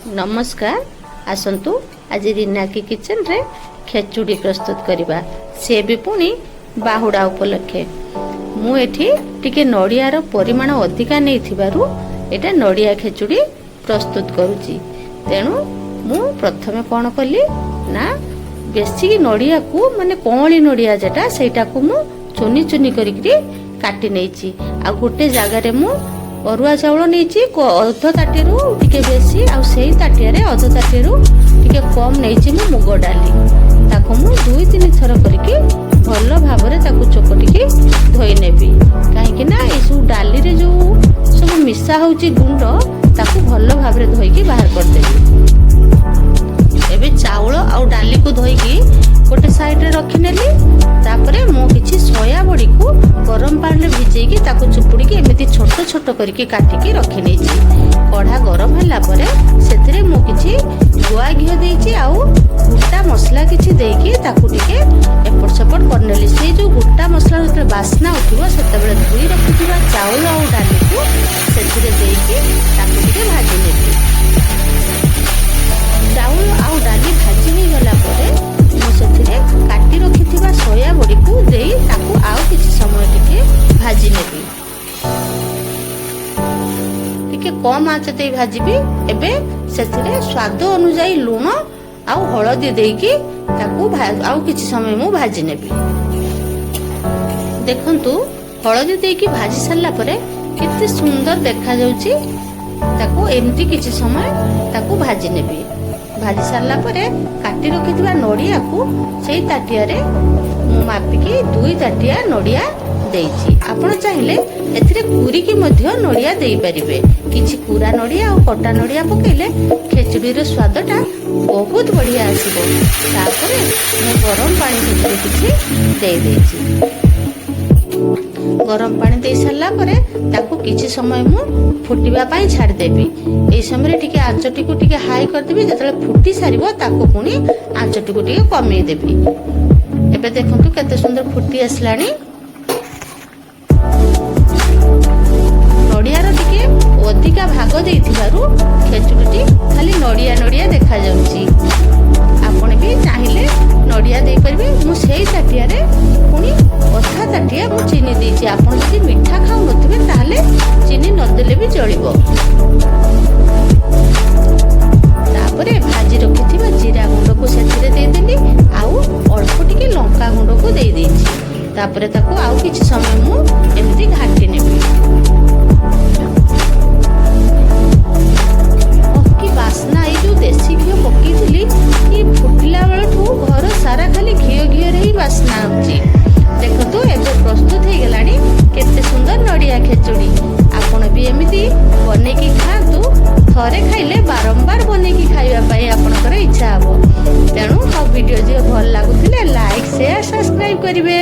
नमस्कार आसंतु आज रीना की किचन रे खेचुड़ी प्रस्तुत करवा से भी पुणी बाहुड़ा उपलक्षे मु एठी टिके नड़ियार परिमाण अधिका नहीं थिबारु एटा नड़िया खेचुड़ी प्रस्तुत करुची। तेणु मु प्रथमे कौन कली ना बेसी नड़िया को माने कौली नड़िया जेटा सेटा को मु चुनी चुनी करिकरी काटी नेची आ गोटे जगार मु अरुआ चाउल नहीं अध ताटिरू टिके बेसी आ सेई ताटियारे अध ताटिरू टिके कम नहीं मुग डाली ताको मु 2-3 थर करके भल भाव में ताको चोकटिकी धोई नेबी कहीं ना ये सब डाली रे जो सब मिसा होची गुंड ताको भल भाव में धोईकी बाहर कर देबी। एबे चाउल आ डाली को धोईकी गोटे साइड रे रखी नेली तापरे मो किछि सोया बड़ी को गरम पानी रे भिजेकी ताको चुपुड़ी के एमिति छोट छोट करके काटिकी रखी नेछि। कढ़ा गरम होला परे सेतरे मो किछि गुआ घियो देइछि आउ गोटा मसला किछि देइकी ताको टिके एपट सेपट करनेली। से जो गोटा मसला जते बास्ना उठिबो सेतेबेले धुई रखिथिबा चाउल आउ डाली को सेतरे देइकी ताको टिके भाजी नेबी। चाउल आउ डाली भाजी हो गला परे मो सेथिरे काटी रखिथिबा सोया बड़ी को देई ताको आउ किछि समय टिके भाजी नेबी। टिके कम आंच दे भाजीबी। एबे सेथिरे स्वाद अनुसार लूण आउ हळदी देइकी ताको आउ किछि समय मु भाजी नेबी। देखंतु हळदी देइकी भाजी सरला परे केते सुंदर देखा जाउची। ताको एमती किछि समय ताको भाजी नेबी। भाजी सारला परे काटी रखिथिबा नड़िया को सेई ताटिया रे मु मापिकी 2 ताटिया नड़िया देइछि। आपण चाहिले एथिरे कुरी की मध्य नड़िया देई परिबे। किछि पूरा नड़िया और कटा नड़िया पकेइले खेचुड़ी रो स्वादटा बहुत बढ़िया आसीबो। तापरे मु गरम पानी सेथिरे किछि देई देइछि। गरम पानी दे सारला परे ताको किछि समय मु फुटिबा पई छाडी देबी। एई समय टिके आंचटी को टिके हाई कर देबी। जतले फुटी सारिबो ताको पुनी आंचटी को टिके कमी देबी। एबे देखंतु केते सुंदर फुटी आसलानी। नड़ियार टिके अधिका भाग देइथिबारु खेचुड़ीटी खाली नड़िया नड़िया देखा जाउची। आपण भी चाहिले नड़िया देई परबे। मु सेई ताटिया रे पुनी अधा ताटिया मु चीनी देइछि। आपण जदि मिठा खाउ नथिबे ताहाले चीनी न देले भी चलिबो। तापरे भाजी रखिथिबा जीरा गुंड को सेथिरे देई देली आउ अल्प टिके लंका गुंड को देई देइछि। तापरे ताको आउ किछि समय मु एमती घाटी नेबी। की बास्ना ए जो देसी घियो पकेइथिली ई फुटिला बेलठू घर सारा खाली घियो घियो रे ही बास्ना आउची। देखो एबे प्रस्तुत हो गलानी केते सुंदर नड़िया खेचुड़ी। आपण भी एमिति बने की खातु। थरे खाइले बारंबार बने की खाइबा पई आपनकर इच्छा हबो। तेणु वीडियो जे भल लागुथिले लाइक शेयर सब्सक्राइब करिवे।